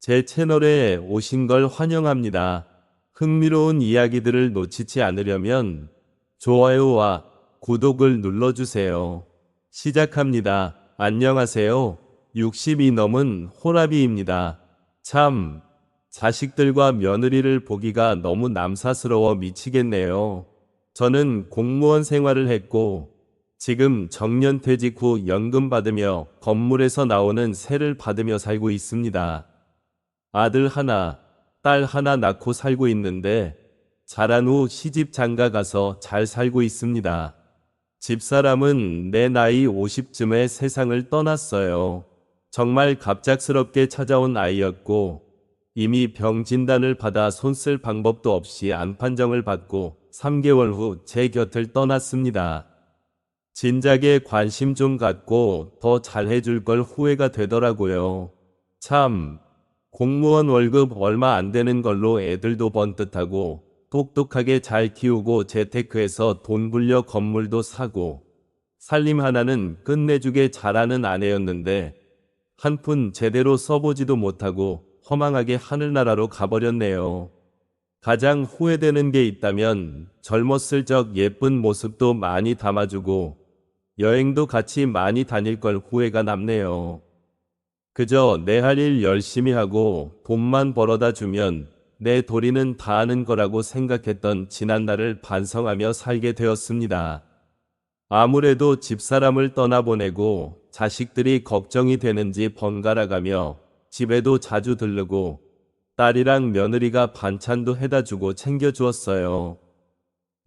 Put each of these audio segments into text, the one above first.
제 채널에 오신 걸 환영합니다. 흥미로운 이야기들을 놓치지 않으려면 좋아요와 구독을 눌러주세요. 시작합니다. 안녕하세요. 60이 넘은 호라비입니다. 참, 자식들과 며느리를 보기가 너무 남사스러워 미치겠네요. 저는 공무원 생활을 했고, 지금 정년퇴직 후 연금 받으며 건물에서 나오는 세를 받으며 살고 있습니다. 아들 하나, 딸 하나 낳고 살고 있는데 자란 후 시집 장가 가서 잘 살고 있습니다. 집사람은 내 나이 50쯤에 세상을 떠났어요. 정말 갑작스럽게 찾아온 아이였고 이미 병 진단을 받아 손 쓸 방법도 없이 안판정을 받고 3개월 후 제 곁을 떠났습니다. 진작에 관심 좀 갖고 더 잘해줄 걸 후회가 되더라고요. 참, 공무원 월급 얼마 안 되는 걸로 애들도 번듯하고 똑똑하게 잘 키우고 재테크해서 돈 불려 건물도 사고 살림 하나는 끝내주게 잘하는 아내였는데 한 푼 제대로 써보지도 못하고 허망하게 하늘나라로 가버렸네요. 가장 후회되는 게 있다면 젊었을 적 예쁜 모습도 많이 담아주고 여행도 같이 많이 다닐 걸 후회가 남네요. 그저 내 할 일 열심히 하고 돈만 벌어다 주면 내 도리는 다 하는 거라고 생각했던 지난날을 반성하며 살게 되었습니다. 아무래도 집사람을 떠나보내고 자식들이 걱정이 되는지 번갈아가며 집에도 자주 들르고 딸이랑 며느리가 반찬도 해다 주고 챙겨주었어요.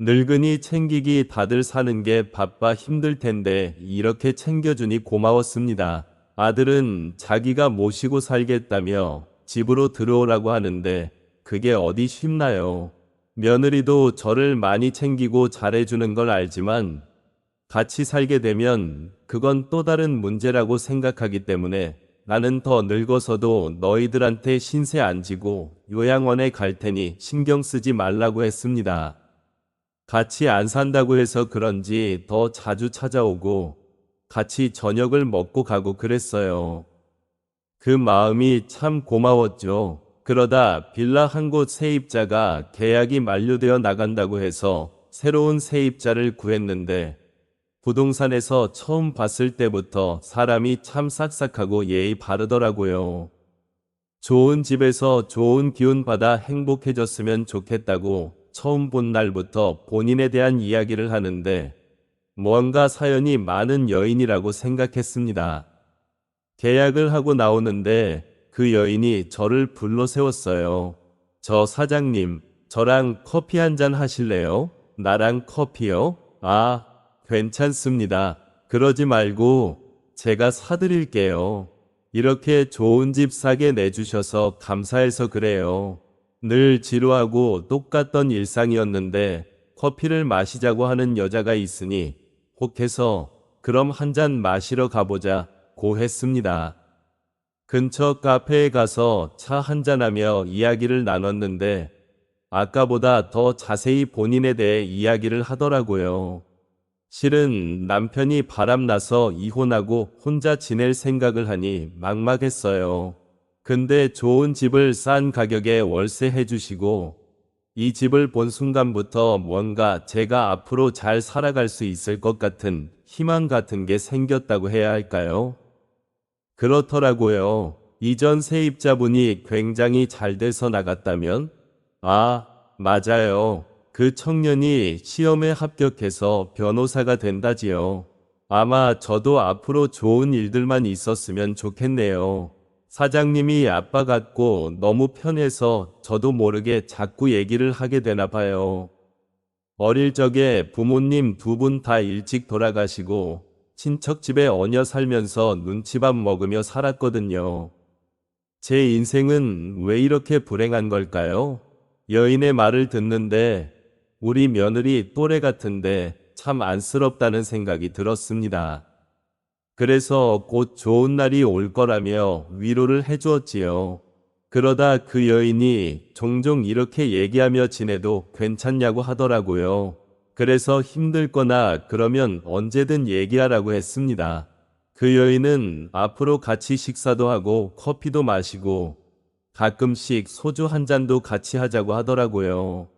늙은이 챙기기 다들 사는 게 바빠 힘들 텐데 이렇게 챙겨주니 고마웠습니다. 아들은 자기가 모시고 살겠다며 집으로 들어오라고 하는데 그게 어디 쉽나요? 며느리도 저를 많이 챙기고 잘해주는 걸 알지만 같이 살게 되면 그건 또 다른 문제라고 생각하기 때문에 나는 더 늙어서도 너희들한테 신세 안 지고 요양원에 갈 테니 신경 쓰지 말라고 했습니다. 같이 안 산다고 해서 그런지 더 자주 찾아오고 같이 저녁을 먹고 가고 그랬어요. 그 마음이 참 고마웠죠. 그러다 빌라 한 곳 세입자가 계약이 만료되어 나간다고 해서 새로운 세입자를 구했는데 부동산에서 처음 봤을 때부터 사람이 참 싹싹하고 예의 바르더라고요. 좋은 집에서 좋은 기운 받아 행복해졌으면 좋겠다고 처음 본 날부터 본인에 대한 이야기를 하는데 뭔가 사연이 많은 여인이라고 생각했습니다. 계약을 하고 나오는데 그 여인이 저를 불러 세웠어요. 저 사장님, 저랑 커피 한 잔 하실래요? 나랑 커피요? 아, 괜찮습니다. 그러지 말고 제가 사드릴게요. 이렇게 좋은 집 사게 내주셔서 감사해서 그래요. 늘 지루하고 똑같던 일상이었는데 커피를 마시자고 하는 여자가 있으니 혹해서 그럼 한 잔 마시러 가보자 고 했습니다. 근처 카페에 가서 차 한잔하며 이야기를 나눴는데 아까보다 더 자세히 본인에 대해 이야기를 하더라고요. 실은 남편이 바람나서 이혼하고 혼자 지낼 생각을 하니 막막했어요. 근데 좋은 집을 싼 가격에 월세 해주시고 이 집을 본 순간부터 뭔가 제가 앞으로 잘 살아갈 수 있을 것 같은 희망 같은 게 생겼다고 해야 할까요? 그렇더라고요. 이전 세입자분이 굉장히 잘 돼서 나갔다면? 아, 맞아요. 그 청년이 시험에 합격해서 변호사가 된다지요. 아마 저도 앞으로 좋은 일들만 있었으면 좋겠네요. 사장님이 아빠 같고 너무 편해서 저도 모르게 자꾸 얘기를 하게 되나 봐요. 어릴 적에 부모님 두 분 다 일찍 돌아가시고 친척집에 얹여 살면서 눈치밥 먹으며 살았거든요. 제 인생은 왜 이렇게 불행한 걸까요? 여인의 말을 듣는데 우리 며느리 또래 같은데 참 안쓰럽다는 생각이 들었습니다. 그래서 곧 좋은 날이 올 거라며 위로를 해주었지요. 그러다 그 여인이 종종 이렇게 얘기하며 지내도 괜찮냐고 하더라고요. 그래서 힘들거나 그러면 언제든 얘기하라고 했습니다. 그 여인은 앞으로 같이 식사도 하고 커피도 마시고 가끔씩 소주 한 잔도 같이 하자고 하더라고요.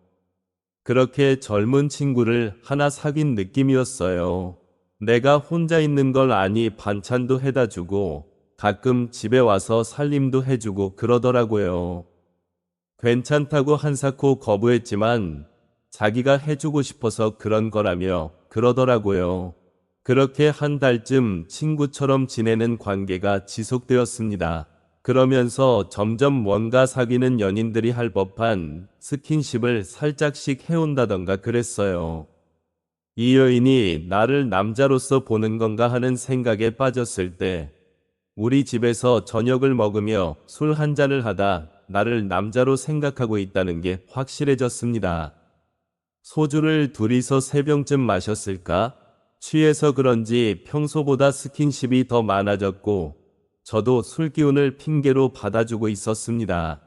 그렇게 젊은 친구를 하나 사귄 느낌이었어요. 내가 혼자 있는 걸 아니 반찬도 해다 주고 가끔 집에 와서 살림도 해주고 그러더라고요. 괜찮다고 한사코 거부했지만 자기가 해주고 싶어서 그런 거라며 그러더라고요. 그렇게 한 달쯤 친구처럼 지내는 관계가 지속되었습니다. 그러면서 점점 뭔가 사귀는 연인들이 할 법한 스킨십을 살짝씩 해온다던가 그랬어요. 이 여인이 나를 남자로서 보는 건가 하는 생각에 빠졌을 때 우리 집에서 저녁을 먹으며 술 한 잔을 하다 나를 남자로 생각하고 있다는 게 확실해졌습니다. 소주를 둘이서 3병쯤 마셨을까? 취해서 그런지 평소보다 스킨십이 더 많아졌고 저도 술 기운을 핑계로 받아주고 있었습니다.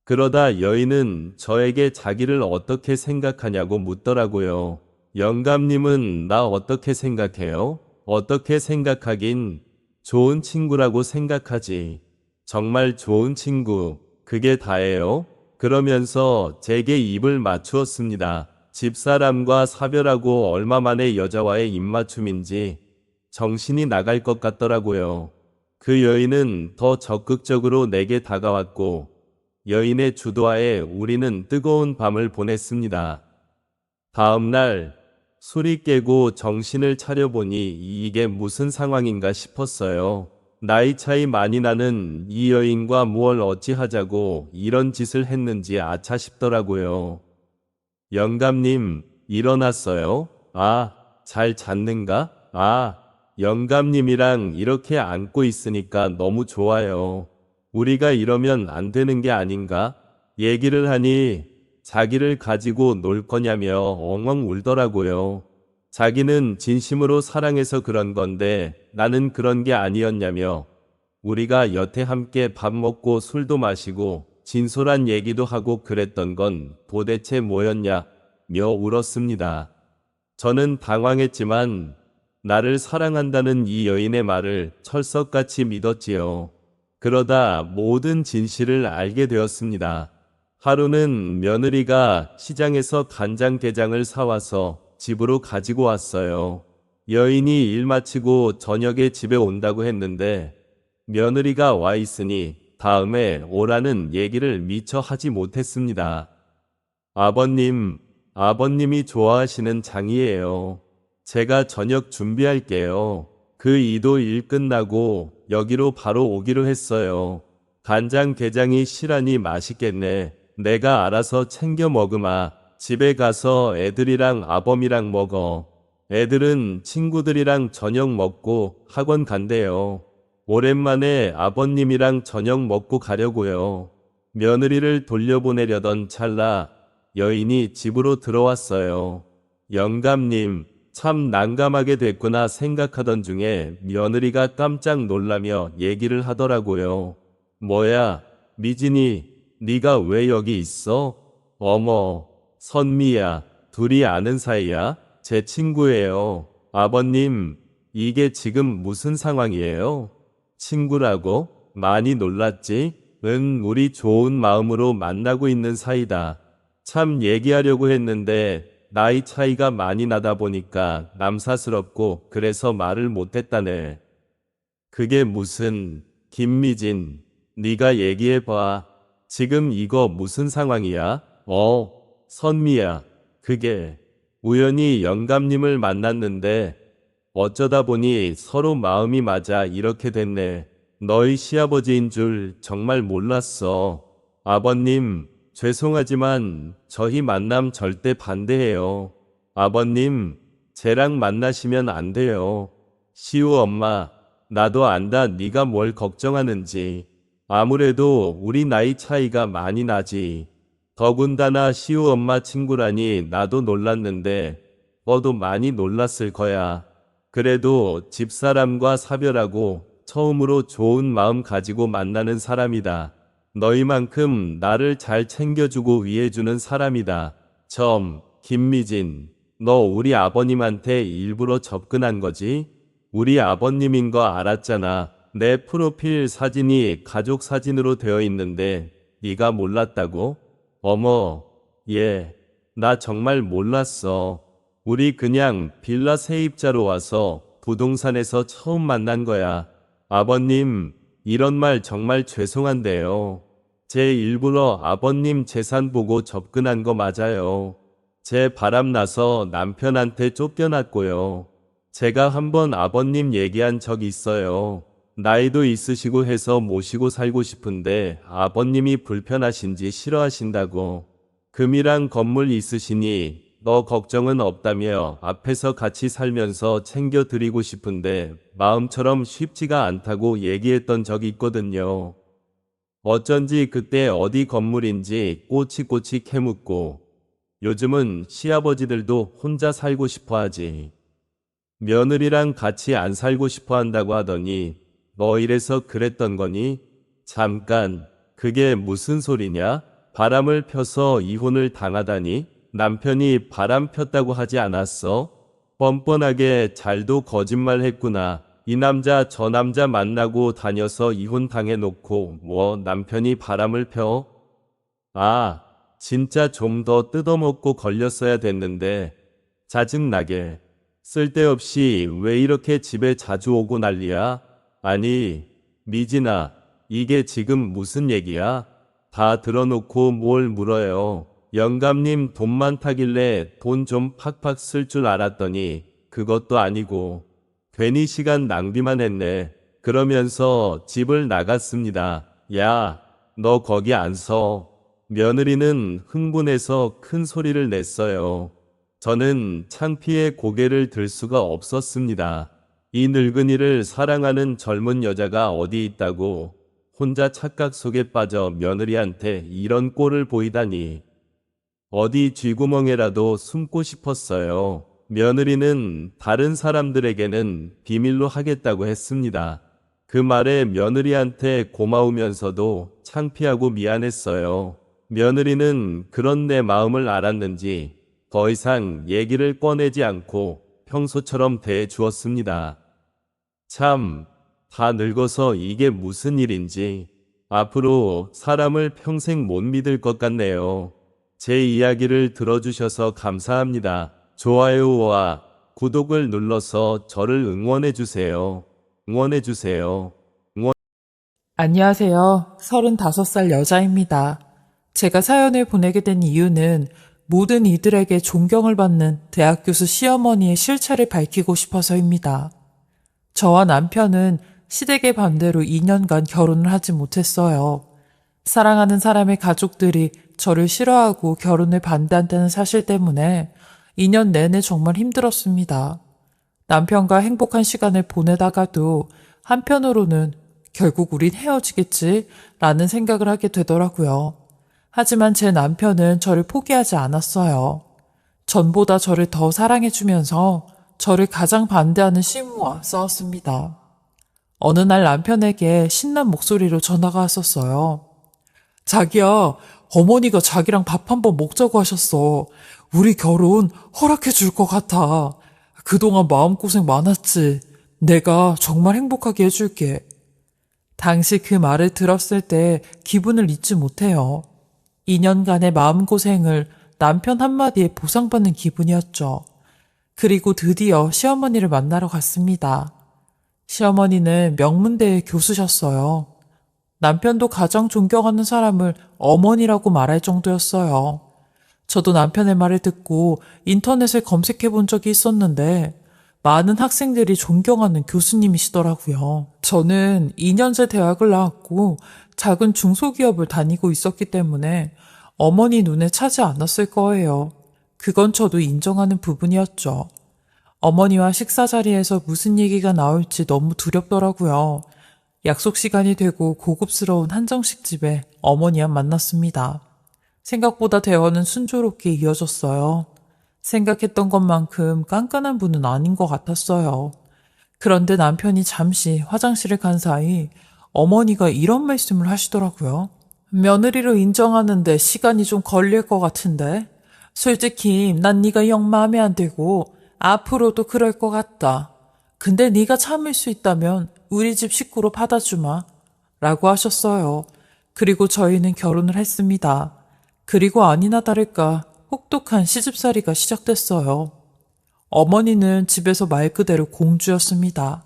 그러다 여인은 저에게 자기를 어떻게 생각하냐고 묻더라고요. 영감님은 나 어떻게 생각해요? 어떻게 생각하긴 좋은 친구라고 생각하지. 정말 좋은 친구. 그게 다예요? 그러면서 제게 입을 맞추었습니다. 집사람과 사별하고 얼마 만에 여자와의 입맞춤인지 정신이 나갈 것 같더라고요. 그 여인은 더 적극적으로 내게 다가왔고 여인의 주도하에 우리는 뜨거운 밤을 보냈습니다. 다음 날 술이 깨고 정신을 차려보니 이게 무슨 상황인가 싶었어요. 나이 차이 많이 나는 이 여인과 무얼 어찌하자고 이런 짓을 했는지 아차 싶더라고요. 영감님, 일어났어요? 아, 잘 잤는가? 아, 영감님이랑 이렇게 안고 있으니까 너무 좋아요. 우리가 이러면 안 되는 게 아닌가? 얘기를 하니 자기를 가지고 놀 거냐며 엉엉 울더라고요. 자기는 진심으로 사랑해서 그런 건데 나는 그런 게 아니었냐며 우리가 여태 함께 밥 먹고 술도 마시고 진솔한 얘기도 하고 그랬던 건 도대체 뭐였냐 며 울었습니다. 저는 당황했지만 나를 사랑한다는 이 여인의 말을 철석같이 믿었지요. 그러다 모든 진실을 알게 되었습니다. 하루는 며느리가 시장에서 간장게장을 사와서 집으로 가지고 왔어요. 여인이 일 마치고 저녁에 집에 온다고 했는데 며느리가 와 있으니 다음에 오라는 얘기를 미처 하지 못했습니다. 아버님이 좋아하시는 장이에요. 제가 저녁 준비할게요. 그 이도 일 끝나고 여기로 바로 오기로 했어요. 간장게장이 실하니 맛있겠네. 내가 알아서 챙겨 먹으마. 집에 가서 애들이랑 아범이랑 먹어. 애들은 친구들이랑 저녁 먹고 학원 간대요. 오랜만에 아버님이랑 저녁 먹고 가려고요. 며느리를 돌려보내려던 찰나 여인이 집으로 들어왔어요. 영감님, 참 난감하게 됐구나 생각하던 중에 며느리가 깜짝 놀라며 얘기를 하더라고요. 뭐야, 미진이, 네가 왜 여기 있어? 어머, 선미야, 둘이 아는 사이야? 제 친구예요. 아버님, 이게 지금 무슨 상황이에요? 친구라고? 많이 놀랐지? 응, 우리 좋은 마음으로 만나고 있는 사이다. 참 얘기하려고 했는데 나이 차이가 많이 나다 보니까 남사스럽고 그래서 말을 못했다네. 그게 무슨, 김미진, 네가 얘기해봐. 지금 이거 무슨 상황이야? 선미야, 그게 우연히 영감님을 만났는데 어쩌다 보니 서로 마음이 맞아 이렇게 됐네. 너희 시아버지인 줄 정말 몰랐어. 아버님, 죄송하지만 저희 만남 절대 반대해요. 아버님, 쟤랑 만나시면 안 돼요. 시우 엄마, 나도 안다 네가 뭘 걱정하는지. 아무래도 우리 나이 차이가 많이 나지. 더군다나 시우 엄마 친구라니 나도 놀랐는데 너도 많이 놀랐을 거야. 그래도 집사람과 사별하고 처음으로 좋은 마음 가지고 만나는 사람이다. 너희만큼 나를 잘 챙겨주고 위해주는 사람이다. 김미진, 너 우리 아버님한테 일부러 접근한 거지? 우리 아버님인 거 알았잖아. 내 프로필 사진이 가족 사진으로 되어 있는데 네가 몰랐다고? 어머, 얘, 나 정말 몰랐어. 우리 그냥 빌라 세입자로 와서 부동산에서 처음 만난 거야. 아버님, 이런 말 정말 죄송한데요. 제 일부러 아버님 재산 보고 접근한 거 맞아요. 제 바람 나서 남편한테 쫓겨났고요. 제가 한번 아버님 얘기한 적 있어요. 나이도 있으시고 해서 모시고 살고 싶은데 아버님이 불편하신지 싫어하신다고. 금이랑 건물 있으시니 너 걱정은 없다며 앞에서 같이 살면서 챙겨드리고 싶은데 마음처럼 쉽지가 않다고 얘기했던 적이 있거든요. 어쩐지 그때 어디 건물인지 꼬치꼬치 캐묻고 요즘은 시아버지들도 혼자 살고 싶어 하지. 며느리랑 같이 안 살고 싶어 한다고 하더니 너 이래서 그랬던 거니? 잠깐, 그게 무슨 소리냐? 바람을 펴서 이혼을 당하다니? 남편이 바람 폈다고 하지 않았어? 뻔뻔하게 잘도 거짓말 했구나. 이 남자 저 남자 만나고 다녀서 이혼 당해놓고 뭐 남편이 바람을 펴? 아, 진짜 좀 더 뜯어먹고 걸렸어야 됐는데 짜증나게. 쓸데없이 왜 이렇게 집에 자주 오고 난리야? 아니, 미진아, 이게 지금 무슨 얘기야? 다 들어놓고 뭘 물어요. 영감님 돈 많다길래 돈 좀 팍팍 쓸 줄 알았더니 그것도 아니고 괜히 시간 낭비만 했네. 그러면서 집을 나갔습니다. 야, 너 거기 안 서. 며느리는 흥분해서 큰 소리를 냈어요. 저는 창피해 고개를 들 수가 없었습니다. 이 늙은이를 사랑하는 젊은 여자가 어디 있다고 혼자 착각 속에 빠져 며느리한테 이런 꼴을 보이다니. 어디 쥐구멍에라도 숨고 싶었어요. 며느리는 다른 사람들에게는 비밀로 하겠다고 했습니다. 그 말에 며느리한테 고마우면서도 창피하고 미안했어요. 며느리는 그런 내 마음을 알았는지 더 이상 얘기를 꺼내지 않고 평소처럼 대해 주었습니다. 참, 다 늙어서 이게 무슨 일인지 앞으로 사람을 평생 못 믿을 것 같네요. 제 이야기를 들어주셔서 감사합니다. 좋아요와 구독을 눌러서 저를 응원해주세요. 응원해주세요. 안녕하세요. 35살 여자입니다. 제가 사연을 보내게 된 이유는 모든 이들에게 존경을 받는 대학 교수 시어머니의 실체를 밝히고 싶어서입니다. 저와 남편은 시댁의 반대로 2년간 결혼을 하지 못했어요. 사랑하는 사람의 가족들이 저를 싫어하고 결혼을 반대한다는 사실 때문에 2년 내내 정말 힘들었습니다. 남편과 행복한 시간을 보내다가도 한편으로는 결국 우린 헤어지겠지 라는 생각을 하게 되더라고요. 하지만 제 남편은 저를 포기하지 않았어요. 전보다 저를 더 사랑해주면서 저를 가장 반대하는 시무와 싸웠습니다. 어느 날 남편에게 신난 목소리로 전화가 왔었어요. 자기야, 어머니가 자기랑 밥 한번 먹자고 하셨어. 우리 결혼 허락해 줄 것 같아. 그동안 마음고생 많았지. 내가 정말 행복하게 해줄게. 당시 그 말을 들었을 때 기분을 잊지 못해요. 2년간의 마음고생을 남편 한마디에 보상받는 기분이었죠. 그리고 드디어 시어머니를 만나러 갔습니다. 시어머니는 명문대의 교수셨어요. 남편도 가장 존경하는 사람을 어머니라고 말할 정도였어요. 저도 남편의 말을 듣고 인터넷을 검색해 본 적이 있었는데 많은 학생들이 존경하는 교수님이시더라고요. 저는 2년제 대학을 나왔고 작은 중소기업을 다니고 있었기 때문에 어머니 눈에 차지 않았을 거예요. 그건 저도 인정하는 부분이었죠. 어머니와 식사 자리에서 무슨 얘기가 나올지 너무 두렵더라고요. 약속 시간이 되고 고급스러운 한정식 집에 어머니와 만났습니다. 생각보다 대화는 순조롭게 이어졌어요. 생각했던 것만큼 깐깐한 분은 아닌 것 같았어요. 그런데 남편이 잠시 화장실을 간 사이 어머니가 이런 말씀을 하시더라고요. 며느리로 인정하는데 시간이 좀 걸릴 것 같은데? 솔직히 난 네가 영 마음에 안 들고 앞으로도 그럴 것 같다. 근데 네가 참을 수 있다면 우리 집 식구로 받아주마. 라고 하셨어요. 그리고 저희는 결혼을 했습니다. 그리고 아니나 다를까 혹독한 시집살이가 시작됐어요. 어머니는 집에서 말 그대로 공주였습니다.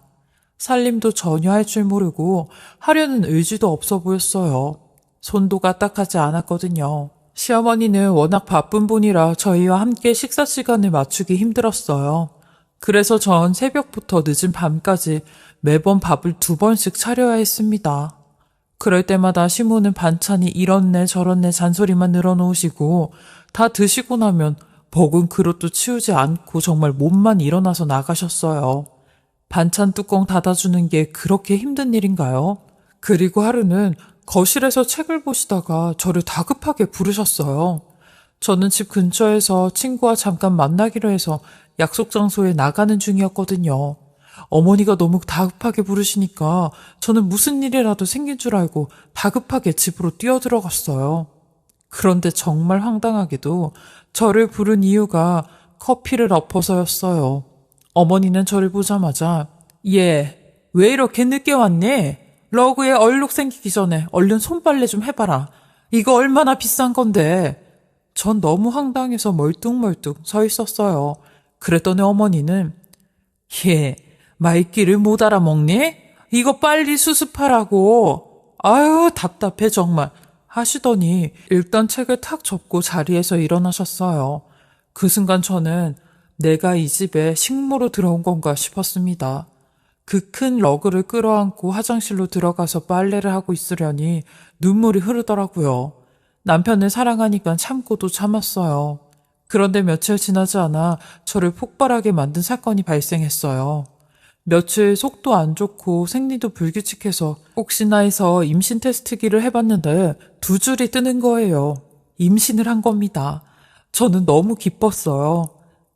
살림도 전혀 할 줄 모르고 하려는 의지도 없어 보였어요. 손도 까딱하지 않았거든요. 시어머니는 워낙 바쁜 분이라 저희와 함께 식사 시간을 맞추기 힘들었어요. 그래서 전 새벽부터 늦은 밤까지 매번 밥을 2번씩 차려야 했습니다. 그럴 때마다 시모는 반찬이 이렇네 저렇네 잔소리만 늘어놓으시고 다 드시고 나면 먹은 그릇도 치우지 않고 정말 몸만 일어나서 나가셨어요. 반찬 뚜껑 닫아주는 게 그렇게 힘든 일인가요? 그리고 하루는 거실에서 책을 보시다가 저를 다급하게 부르셨어요. 저는 집 근처에서 친구와 잠깐 만나기로 해서 약속 장소에 나가는 중이었거든요. 어머니가 너무 다급하게 부르시니까 저는 무슨 일이라도 생긴 줄 알고 다급하게 집으로 뛰어들어갔어요. 그런데 정말 황당하게도 저를 부른 이유가 커피를 엎어서였어요. 어머니는 저를 보자마자 얘, 왜 이렇게 늦게 왔니? 러그에 얼룩 생기기 전에 얼른 손빨래 좀 해봐라. 이거 얼마나 비싼 건데. 전 너무 황당해서 멀뚱멀뚱 서 있었어요. 그랬더니 어머니는 얘, 말귀를 못 알아먹니? 이거 빨리 수습하라고. 아유, 답답해 정말. 하시더니 일단 책을 탁 접고 자리에서 일어나셨어요. 그 순간 저는 내가 이 집에 식모로 들어온 건가 싶었습니다. 그 큰 러그를 끌어안고 화장실로 들어가서 빨래를 하고 있으려니 눈물이 흐르더라고요. 남편을 사랑하니까 참고도 참았어요. 그런데 며칠 지나지 않아 저를 폭발하게 만든 사건이 발생했어요. 며칠 속도 안 좋고 생리도 불규칙해서 혹시나 해서 임신 테스트기를 해봤는데 2줄이 뜨는 거예요. 임신을 한 겁니다. 저는 너무 기뻤어요.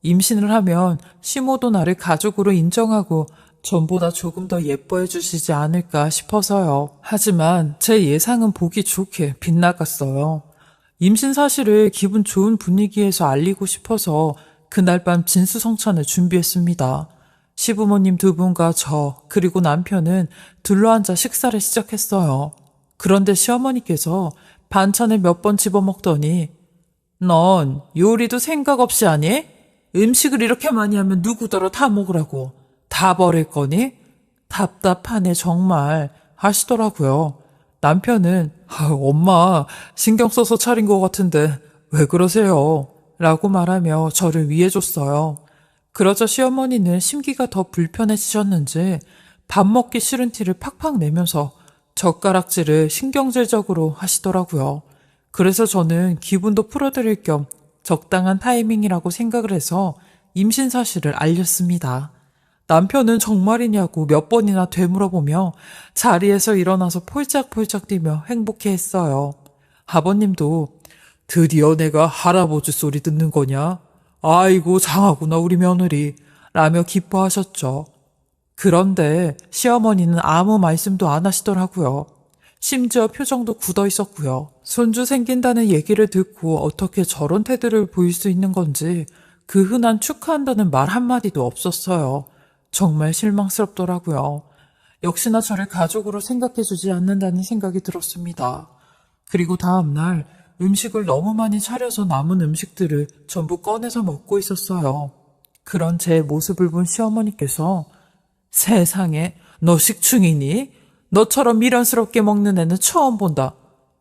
임신을 하면 시모도 나를 가족으로 인정하고 전보다 조금 더 예뻐해 주시지 않을까 싶어서요. 하지만 제 예상은 보기 좋게 빗나갔어요. 임신 사실을 기분 좋은 분위기에서 알리고 싶어서 그날 밤 진수성찬을 준비했습니다. 시부모님 2분과 저 그리고 남편은 둘러앉아 식사를 시작했어요. 그런데 시어머니께서 반찬을 몇 번 집어먹더니 넌 요리도 생각 없이 하니? 음식을 이렇게 많이 하면 누구더러 다 먹으라고. 다 버릴 거니? 답답하네 정말 하시더라고요. 남편은 엄마 신경 써서 차린 것 같은데 왜 그러세요? 라고 말하며 저를 위해줬어요. 그러자 시어머니는 심기가 더 불편해지셨는지 밥 먹기 싫은 티를 팍팍 내면서 젓가락질을 신경질적으로 하시더라고요. 그래서 저는 기분도 풀어드릴 겸 적당한 타이밍이라고 생각을 해서 임신 사실을 알렸습니다. 남편은 정말이냐고 몇 번이나 되물어보며 자리에서 일어나서 폴짝폴짝 뛰며 행복해했어요. 아버님도 드디어 내가 할아버지 소리 듣는 거냐? 아이고 장하구나 우리 며느리 라며 기뻐하셨죠. 그런데 시어머니는 아무 말씀도 안 하시더라고요. 심지어 표정도 굳어 있었고요. 손주 생긴다는 얘기를 듣고 어떻게 저런 태도를 보일 수 있는 건지 그 흔한 축하한다는 말 한마디도 없었어요. 정말 실망스럽더라고요. 역시나 저를 가족으로 생각해주지 않는다는 생각이 들었습니다. 그리고 다음날 음식을 너무 많이 차려서 남은 음식들을 전부 꺼내서 먹고 있었어요. 그런 제 모습을 본 시어머니께서 세상에 너 식충이니? 너처럼 미련스럽게 먹는 애는 처음 본다.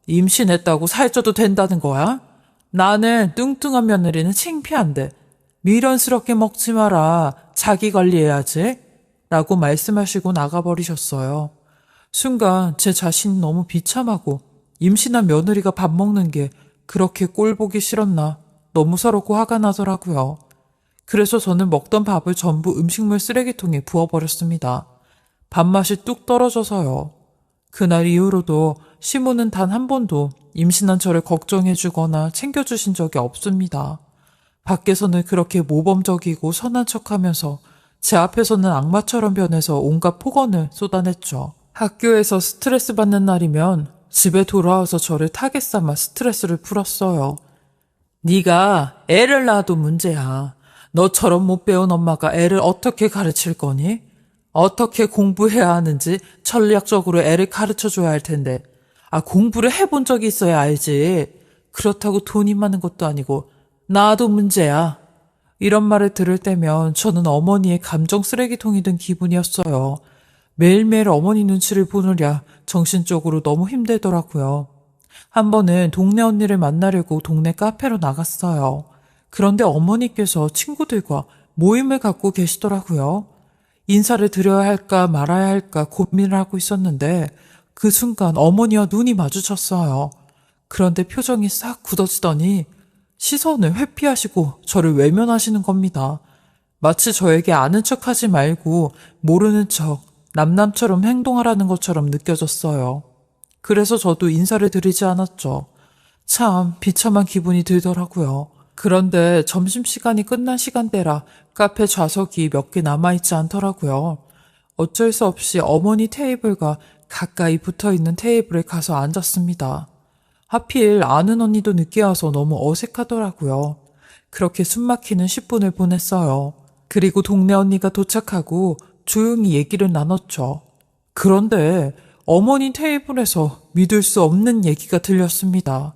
임신했다고 살쪄도 된다는 거야? 나는 뚱뚱한 며느리는 창피한데 미련스럽게 먹지 마라. 자기 관리해야지. 라고 말씀하시고 나가버리셨어요. 순간 제 자신이 너무 비참하고 임신한 며느리가 밥 먹는 게 그렇게 꼴보기 싫었나 너무 서럽고 화가 나더라고요. 그래서 저는 먹던 밥을 전부 음식물 쓰레기통에 부어버렸습니다. 밥맛이 뚝 떨어져서요. 그날 이후로도 시모는 단 한 번도 임신한 저를 걱정해주거나 챙겨주신 적이 없습니다. 밖에서는 그렇게 모범적이고 선한 척하면서 제 앞에서는 악마처럼 변해서 온갖 폭언을 쏟아냈죠. 학교에서 스트레스 받는 날이면 집에 돌아와서 저를 타겟 삼아 스트레스를 풀었어요. 네가 애를 낳아도 문제야. 너처럼 못 배운 엄마가 애를 어떻게 가르칠 거니? 어떻게 공부해야 하는지 전략적으로 애를 가르쳐 줘야 할 텐데. 공부를 해본 적이 있어야 알지. 그렇다고 돈이 많은 것도 아니고 나도 문제야. 이런 말을 들을 때면 저는 어머니의 감정 쓰레기통이 된 기분이었어요. 매일매일 어머니 눈치를 보느랴 정신적으로 너무 힘들더라고요. 한 번은 동네 언니를 만나려고 동네 카페로 나갔어요. 그런데 어머니께서 친구들과 모임을 갖고 계시더라고요. 인사를 드려야 할까 말아야 할까 고민을 하고 있었는데 그 순간 어머니와 눈이 마주쳤어요. 그런데 표정이 싹 굳어지더니 시선을 회피하시고 저를 외면하시는 겁니다. 마치 저에게 아는 척하지 말고 모르는 척 남남처럼 행동하라는 것처럼 느껴졌어요. 그래서 저도 인사를 드리지 않았죠. 참 비참한 기분이 들더라고요. 그런데 점심시간이 끝난 시간대라 카페 좌석이 몇 개 남아있지 않더라고요. 어쩔 수 없이 어머니 테이블과 가까이 붙어있는 테이블에 가서 앉았습니다. 하필 아는 언니도 늦게 와서 너무 어색하더라고요. 그렇게 숨막히는 10분을 보냈어요. 그리고 동네 언니가 도착하고 조용히 얘기를 나눴죠. 그런데 어머니 테이블에서 믿을 수 없는 얘기가 들렸습니다.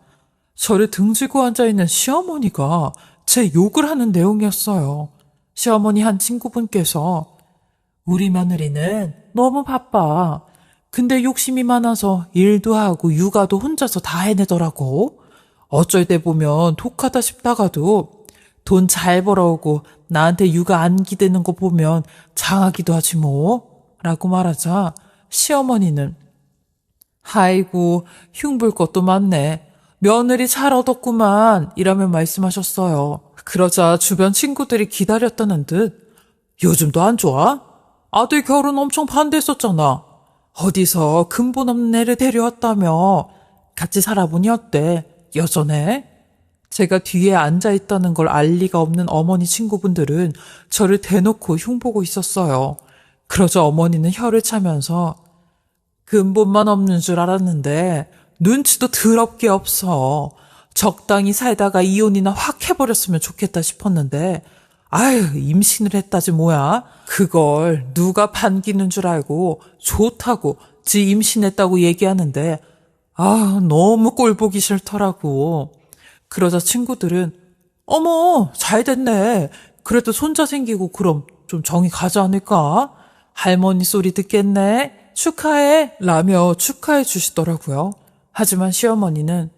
저를 등지고 앉아있는 시어머니가 제 욕을 하는 내용이었어요. 시어머니 한 친구분께서 우리 며느리는 너무 바빠. 근데 욕심이 많아서 일도 하고 육아도 혼자서 다 해내더라고. 어쩔 때 보면 독하다 싶다가도 돈 잘 벌어오고 나한테 육아 안 기대는 거 보면 장하기도 하지 뭐. 라고 말하자 시어머니는 아이고 흉볼 것도 많네. 며느리 잘 얻었구만 이라며 말씀하셨어요. 그러자 주변 친구들이 기다렸다는 듯 요즘도 안 좋아? 아들 결혼 엄청 반대했었잖아. 어디서 근본 없는 애를 데려왔다며. 같이 살아보니 어때? 여전해? 제가 뒤에 앉아있다는 걸 알 리가 없는 어머니 친구분들은 저를 대놓고 흉보고 있었어요. 그러자 어머니는 혀를 차면서 근본만 없는 줄 알았는데 눈치도 더럽게 없어. 적당히 살다가 이혼이나 확 해버렸으면 좋겠다 싶었는데 아유 임신을 했다지 뭐야. 그걸 누가 반기는 줄 알고 좋다고 지 임신했다고 얘기하는데 너무 꼴 보기 싫더라고. 그러자 친구들은 어머 잘 됐네. 그래도 손자 생기고 그럼 좀 정이 가지 않을까? 할머니 소리 듣겠네. 축하해 라며 축하해 주시더라고요. 하지만 시어머니는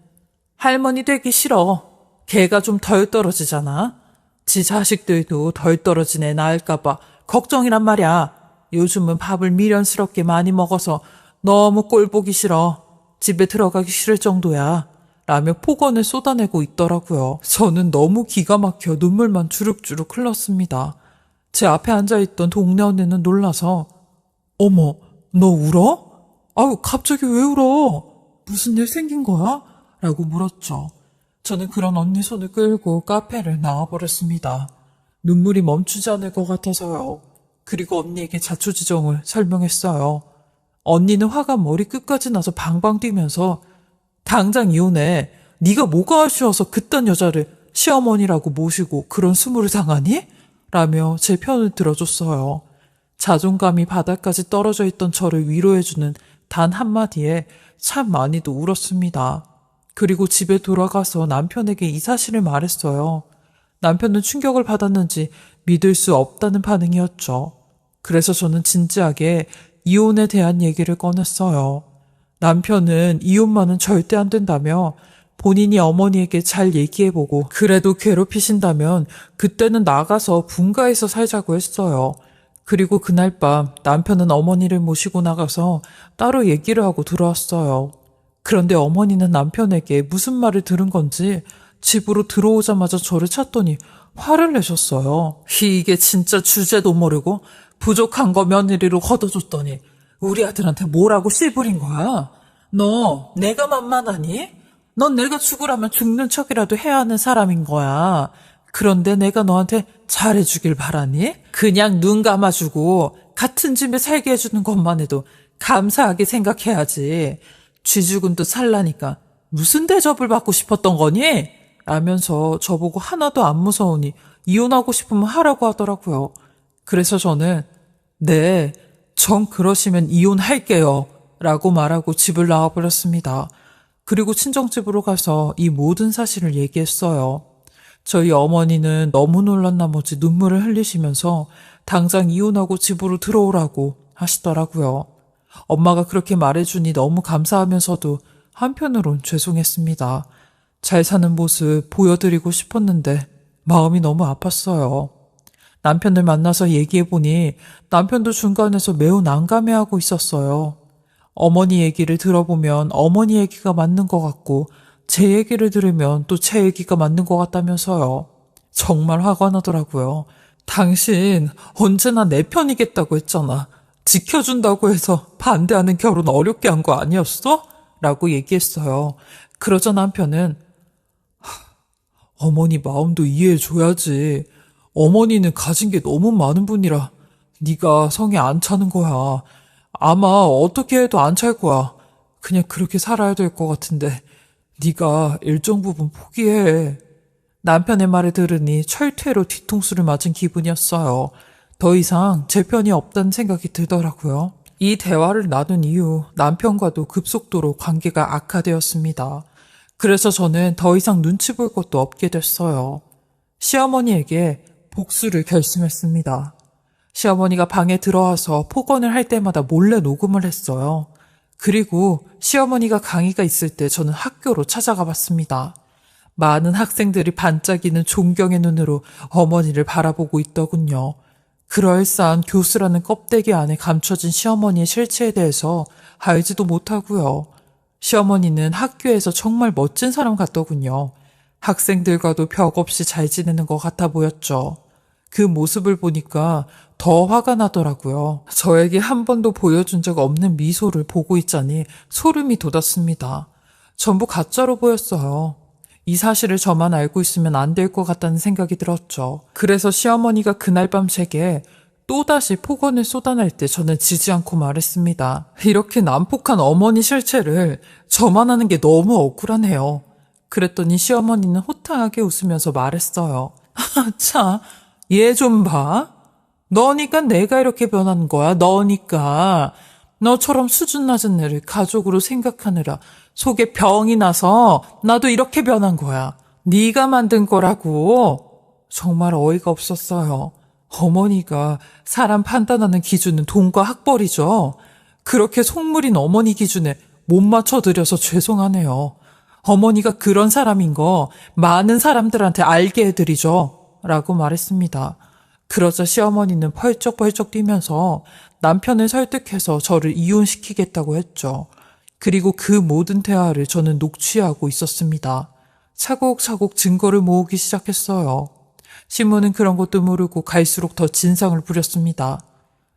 할머니 되기 싫어. 걔가 좀 덜 떨어지잖아. 지 자식들도 덜 떨어진 애 낳을까봐 걱정이란 말이야. 요즘은 밥을 미련스럽게 많이 먹어서 너무 꼴 보기 싫어. 집에 들어가기 싫을 정도야. 라며 폭언을 쏟아내고 있더라고요. 저는 너무 기가 막혀 눈물만 주룩주룩 흘렀습니다. 제 앞에 앉아있던 동네 언니는 놀라서 어머 너 울어? 아유 갑자기 왜 울어? 무슨 일 생긴 거야? 라고 물었죠. 저는 그런 언니 손을 끌고 카페를 나와버렸습니다. 눈물이 멈추지 않을 것 같아서요. 그리고 언니에게 자초지종을 설명했어요. 언니는 화가 머리 끝까지 나서 방방 뛰면서 당장 이혼해. 네가 뭐가 아쉬워서 그딴 여자를 시어머니라고 모시고 그런 수모를 당하니? 라며 제 편을 들어줬어요. 자존감이 바닥까지 떨어져 있던 저를 위로해주는 단 한마디에 참 많이도 울었습니다. 그리고 집에 돌아가서 남편에게 이 사실을 말했어요. 남편은 충격을 받았는지 믿을 수 없다는 반응이었죠. 그래서 저는 진지하게 이혼에 대한 얘기를 꺼냈어요. 남편은 이혼만은 절대 안 된다며 본인이 어머니에게 잘 얘기해보고 그래도 괴롭히신다면 그때는 나가서 분가해서 살자고 했어요. 그리고 그날 밤 남편은 어머니를 모시고 나가서 따로 얘기를 하고 들어왔어요. 그런데 어머니는 남편에게 무슨 말을 들은 건지 집으로 들어오자마자 저를 찾더니 화를 내셨어요. 이게 진짜 주제도 모르고 부족한 거 며느리로 걷어줬더니 우리 아들한테 뭐라고 씨부린 거야? 너 내가 만만하니? 넌 내가 죽으라면 죽는 척이라도 해야 하는 사람인 거야. 그런데 내가 너한테 잘해주길 바라니? 그냥 눈 감아주고 같은 집에 살게 해주는 것만 해도 감사하게 생각해야지. 쥐죽은도 살라니까 무슨 대접을 받고 싶었던 거니? 라면서 저보고 하나도 안 무서우니 이혼하고 싶으면 하라고 하더라고요. 그래서 저는 네, 정 그러시면 이혼할게요. 라고 말하고 집을 나와버렸습니다. 그리고 친정집으로 가서 이 모든 사실을 얘기했어요. 저희 어머니는 너무 놀란 나머지 눈물을 흘리시면서 당장 이혼하고 집으로 들어오라고 하시더라고요. 엄마가 그렇게 말해주니 너무 감사하면서도 한편으론 죄송했습니다. 잘 사는 모습 보여드리고 싶었는데 마음이 너무 아팠어요. 남편을 만나서 얘기해보니 남편도 중간에서 매우 난감해하고 있었어요. 어머니 얘기를 들어보면 어머니 얘기가 맞는 것 같고 제 얘기를 들으면 또 제 얘기가 맞는 것 같다면서요. 정말 화가 나더라고요. 당신 언제나 내 편이겠다고 했잖아. 지켜준다고 해서 반대하는 결혼 어렵게 한 거 아니었어? 라고 얘기했어요. 그러자 남편은 어머니 마음도 이해해줘야지. 어머니는 가진 게 너무 많은 분이라 네가 성에 안 차는 거야. 아마 어떻게 해도 안 찰 거야. 그냥 그렇게 살아야 될 것 같은데 네가 일정 부분 포기해. 남편의 말을 들으니 철퇴로 뒤통수를 맞은 기분이었어요. 더 이상 제 편이 없다는 생각이 들더라고요. 이 대화를 나눈 이후 남편과도 급속도로 관계가 악화되었습니다. 그래서 저는 더 이상 눈치 볼 것도 없게 됐어요. 시어머니에게 복수를 결심했습니다. 시어머니가 방에 들어와서 폭언을 할 때마다 몰래 녹음을 했어요. 그리고 시어머니가 강의가 있을 때 저는 학교로 찾아가 봤습니다. 많은 학생들이 반짝이는 존경의 눈으로 어머니를 바라보고 있더군요. 그럴싸한 교수라는 껍데기 안에 감춰진 시어머니의 실체에 대해서 알지도 못하고요. 시어머니는 학교에서 정말 멋진 사람 같더군요. 학생들과도 벽 없이 잘 지내는 것 같아 보였죠. 그 모습을 보니까 더 화가 나더라고요. 저에게 한 번도 보여준 적 없는 미소를 보고 있자니 소름이 돋았습니다. 전부 가짜로 보였어요. 이 사실을 저만 알고 있으면 안 될 것 같다는 생각이 들었죠. 그래서 시어머니가 그날 밤 제게 또다시 폭언을 쏟아낼 때 저는 지지 않고 말했습니다. 이렇게 난폭한 어머니 실체를 저만 하는 게 너무 억울하네요. 그랬더니 시어머니는 호탕하게 웃으면서 말했어요. 참, 얘 좀 봐. 너니까 내가 이렇게 변한 거야. 너니까. 너처럼 수준 낮은 애를 가족으로 생각하느라 속에 병이 나서 나도 이렇게 변한 거야. 네가 만든 거라고. 정말 어이가 없었어요. 어머니가 사람 판단하는 기준은 돈과 학벌이죠. 그렇게 속물인 어머니 기준에 못 맞춰드려서 죄송하네요. 어머니가 그런 사람인 거 많은 사람들한테 알게 해드리죠. 라고 말했습니다. 그러자 시어머니는 펄쩍펄쩍 뛰면서 남편을 설득해서 저를 이혼시키겠다고 했죠. 그리고 그 모든 대화를 저는 녹취하고 있었습니다. 차곡차곡 증거를 모으기 시작했어요. 신문은 그런 것도 모르고 갈수록 더 진상을 부렸습니다.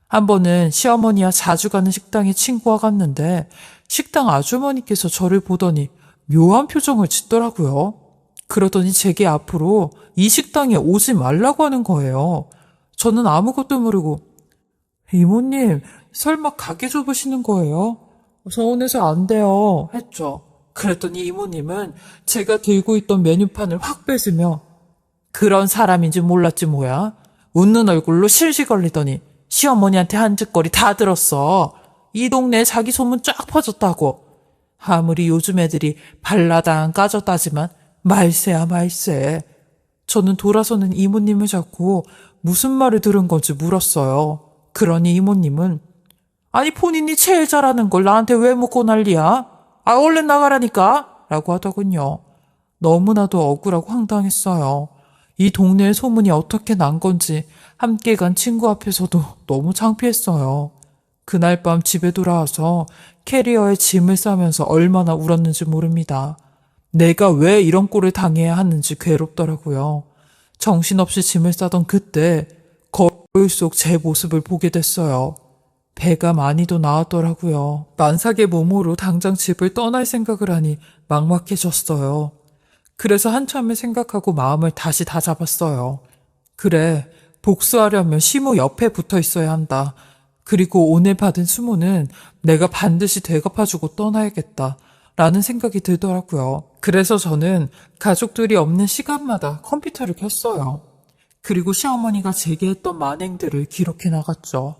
한 번은 시어머니와 자주 가는 식당에 친구와 갔는데 식당 아주머니께서 저를 보더니 묘한 표정을 짓더라고요. 그러더니 제게 앞으로 이 식당에 오지 말라고 하는 거예요. 저는 아무것도 모르고 이모님 설마 가게 좁으시는 거예요? 서운해서 안 돼요 했죠. 그랬더니 이모님은 제가 들고 있던 메뉴판을 확 뺏으며 그런 사람인지 몰랐지 뭐야. 웃는 얼굴로 실실 걸리더니 시어머니한테 한 짓거리 다 들었어. 이 동네에 자기 소문 쫙 퍼졌다고. 아무리 요즘 애들이 발라당 까졌다지만 말세야 말세. 저는 돌아서는 이모님을 잡고 무슨 말을 들은 건지 물었어요. 그러니 이모님은 아니 본인이 제일 잘하는 걸 나한테 왜 묻고 난리야? 아 얼른 나가라니까 라고 하더군요. 너무나도 억울하고 황당했어요. 이 동네의 소문이 어떻게 난 건지 함께 간 친구 앞에서도 너무 창피했어요. 그날 밤 집에 돌아와서 캐리어에 짐을 싸면서 얼마나 울었는지 모릅니다. 내가 왜 이런 꼴을 당해야 하는지 괴롭더라고요. 정신없이 짐을 싸던 그때 거울 속 제 모습을 보게 됐어요. 배가 많이도 나왔더라고요. 만삭의 몸으로 당장 집을 떠날 생각을 하니 막막해졌어요. 그래서 한참을 생각하고 마음을 다시 다잡았어요. 그래, 복수하려면 시모 옆에 붙어 있어야 한다. 그리고 오늘 받은 수모는 내가 반드시 되갚아주고 떠나야겠다. 라는 생각이 들더라고요. 그래서 저는 가족들이 없는 시간마다 컴퓨터를 켰어요. 그리고 시어머니가 제게 했던 만행들을 기록해 나갔죠.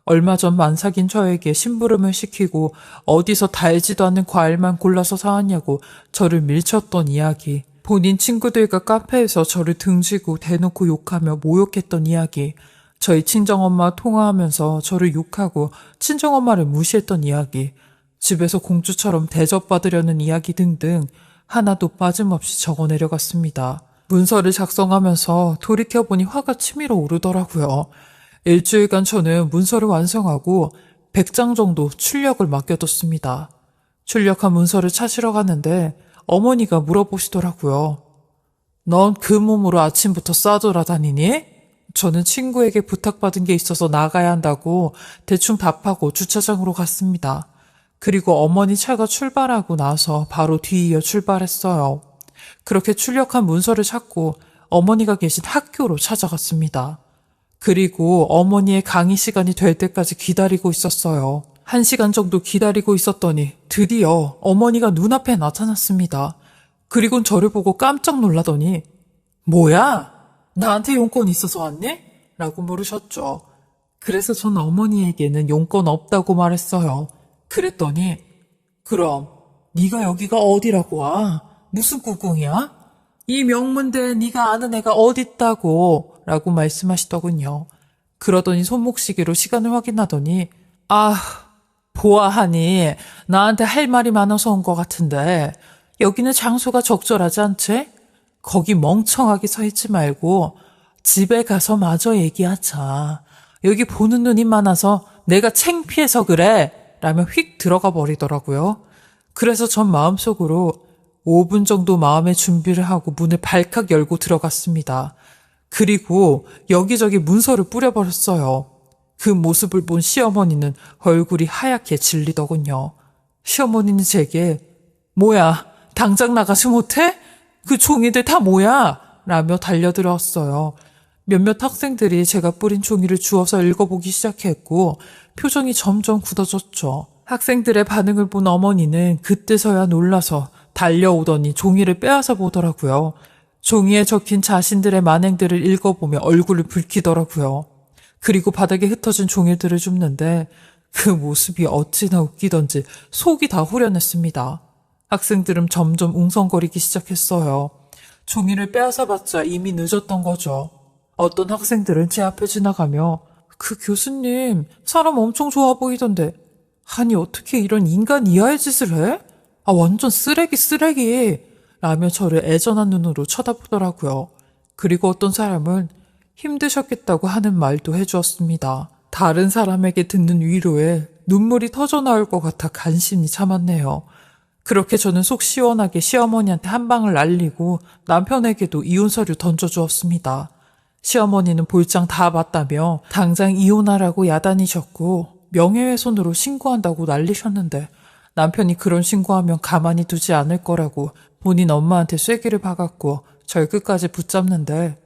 얼마 전 만삭인 저에게 심부름을 시키고 어디서 달지도 않는 과일만 골라서 사왔냐고 저를 밀쳤던 이야기. 본인 친구들과 카페에서 저를 등지고 대놓고 욕하며 모욕했던 이야기. 저희 친정엄마 통화하면서 저를 욕하고 친정엄마를 무시했던 이야기. 집에서 공주처럼 대접받으려는 이야기 등등 하나도 빠짐없이 적어 내려갔습니다. 문서를 작성하면서 돌이켜보니 화가 치밀어 오르더라고요. 일주일간 저는 문서를 완성하고 100장 정도 출력을 맡겨뒀습니다. 출력한 문서를 찾으러 갔는데 어머니가 물어보시더라고요. 넌 그 몸으로 아침부터 싸돌아다니니? 저는 친구에게 부탁받은 게 있어서 나가야 한다고 대충 답하고 주차장으로 갔습니다. 그리고 어머니 차가 출발하고 나서 바로 뒤이어 출발했어요. 그렇게 출력한 문서를 찾고 어머니가 계신 학교로 찾아갔습니다. 그리고 어머니의 강의 시간이 될 때까지 기다리고 있었어요. 1시간 정도 기다리고 있었더니 드디어 어머니가 눈앞에 나타났습니다. 그리곤 저를 보고 깜짝 놀라더니 뭐야? 나한테 용건 있어서 왔니? 라고 물으셨죠. 그래서 전 어머니에게는 용건 없다고 말했어요. 그랬더니 그럼 네가 여기가 어디라고 와? 무슨 꿍꿍이야? 이 명문대에 네가 아는 애가 어딨다고 라고 말씀하시더군요. 그러더니 손목시계로 시간을 확인하더니 보아하니 나한테 할 말이 많아서 온 것 같은데 여기는 장소가 적절하지 않지? 거기 멍청하게 서 있지 말고 집에 가서 마저 얘기하자. 여기 보는 눈이 많아서 내가 창피해서 그래 라며 휙 들어가 버리더라고요. 그래서 전 마음속으로 5분 정도 마음의 준비를 하고 문을 발칵 열고 들어갔습니다. 그리고 여기저기 문서를 뿌려버렸어요. 그 모습을 본 시어머니는 얼굴이 하얗게 질리더군요. 시어머니는 제게 뭐야 당장 나가지 못해? 그 종이들 다 뭐야? 라며 달려들었어요. 몇몇 학생들이 제가 뿌린 종이를 주워서 읽어보기 시작했고 표정이 점점 굳어졌죠. 학생들의 반응을 본 어머니는 그때서야 놀라서 달려오더니 종이를 빼앗아 보더라고요. 종이에 적힌 자신들의 만행들을 읽어보며 얼굴을 붉히더라고요. 그리고 바닥에 흩어진 종이들을 줍는데 그 모습이 어찌나 웃기던지 속이 다 후련했습니다. 학생들은 점점 웅성거리기 시작했어요. 종이를 빼앗아봤자 이미 늦었던 거죠. 어떤 학생들은 제 앞에 지나가며 그 교수님 사람 엄청 좋아 보이던데 아니 어떻게 이런 인간 이하의 짓을 해? 완전 쓰레기 라며 저를 애절한 눈으로 쳐다보더라고요. 그리고 어떤 사람은 힘드셨겠다고 하는 말도 해주었습니다. 다른 사람에게 듣는 위로에 눈물이 터져나올 것 같아 간신히 참았네요. 그렇게 저는 속 시원하게 시어머니한테 한 방을 날리고 남편에게도 이혼 서류 던져주었습니다. 시어머니는 볼장 다 봤다며 당장 이혼하라고 야단이셨고 명예훼손으로 신고한다고 난리셨는데 남편이 그런 신고하면 가만히 두지 않을 거라고 본인 엄마한테 쐐기를 박았고 절 끝까지 붙잡는데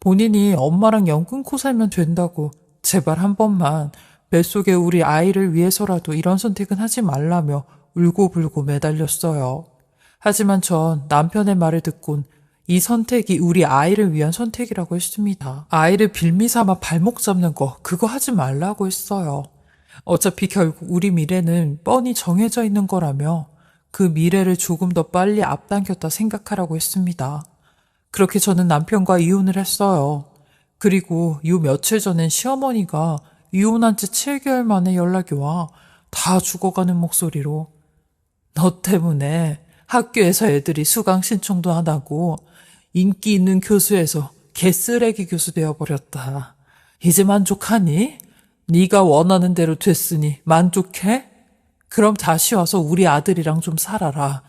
본인이 엄마랑 연 끊고 살면 된다고 제발 한 번만 뱃속에 우리 아이를 위해서라도 이런 선택은 하지 말라며 울고불고 매달렸어요. 하지만 전 남편의 말을 듣곤 이 선택이 우리 아이를 위한 선택이라고 했습니다. 아이를 빌미삼아 발목 잡는 거 그거 하지 말라고 했어요. 어차피 결국 우리 미래는 뻔히 정해져 있는 거라며 그 미래를 조금 더 빨리 앞당겼다 생각하라고 했습니다. 그렇게 저는 남편과 이혼을 했어요. 그리고 요 며칠 전엔 시어머니가 이혼한 지 7개월 만에 연락이 와 다 죽어가는 목소리로 너 때문에 학교에서 애들이 수강 신청도 안 하고 인기 있는 교수에서 개쓰레기 교수 되어버렸다. 이제 만족하니? 네가 원하는 대로 됐으니 만족해? 그럼 다시 와서 우리 아들이랑 좀 살아라.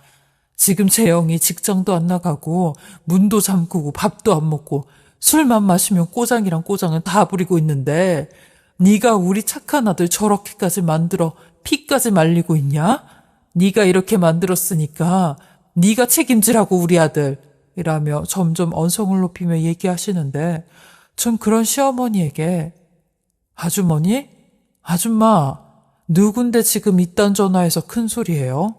지금 재영이 직장도 안 나가고 문도 잠그고 밥도 안 먹고 술만 마시면 꼬장이랑 꼬장은 다 부리고 있는데 네가 우리 착한 아들 저렇게까지 만들어 피까지 말리고 있냐? 네가 이렇게 만들었으니까 네가 책임지라고 우리 아들 이라며 점점 언성을 높이며 얘기하시는데 전 그런 시어머니에게 아주머니? 아줌마 누군데 지금 이딴 전화해서 큰 소리예요?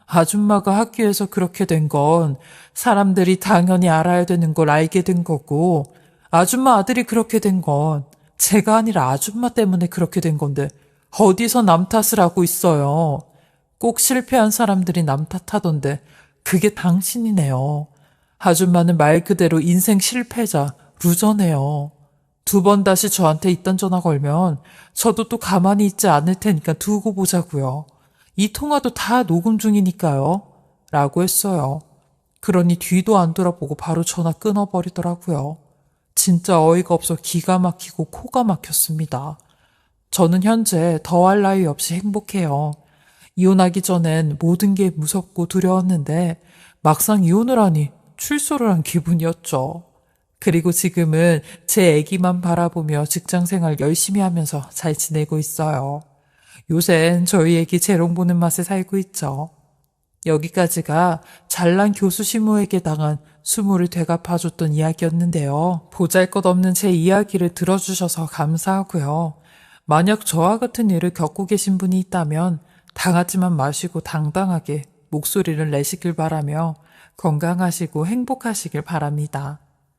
아줌마가 학교에서 그렇게 된 건 사람들이 당연히 알아야 되는 걸 알게 된 거고 아줌마 아들이 그렇게 된 건 제가 아니라 아줌마 때문에 그렇게 된 건데 어디서 남 탓을 하고 있어요. 꼭 실패한 사람들이 남 탓하던데 그게 당신이네요. 아줌마는 말 그대로 인생 실패자, 루저네요. 2번 다시 저한테 이딴 전화 걸면 저도 또 가만히 있지 않을 테니까 두고 보자고요. 이 통화도 다 녹음 중이니까요. 라고 했어요. 그러니 뒤도 안 돌아보고 바로 전화 끊어버리더라고요. 진짜 어이가 없어 기가 막히고 코가 막혔습니다. 저는 현재 더할 나위 없이 행복해요. 이혼하기 전엔 모든 게 무섭고 두려웠는데 막상 이혼을 하니 출소를 한 기분이었죠. 그리고 지금은 제 아기만 바라보며 직장생활 열심히 하면서 잘 지내고 있어요. 요샌 저희 애기 재롱 보는 맛에 살고 있죠. 여기까지가 잘난 교수 시모에게 당한 수모를 되갚아줬던 이야기였는데요. 보잘것없는 제 이야기를 들어주셔서 감사하고요. 만약 저와 같은 일을 겪고 계신 분이 있다면 당하지만 마시고 당당하게 목소리를 내시길 바라며 건강하시고 행복하시길 바랍니다.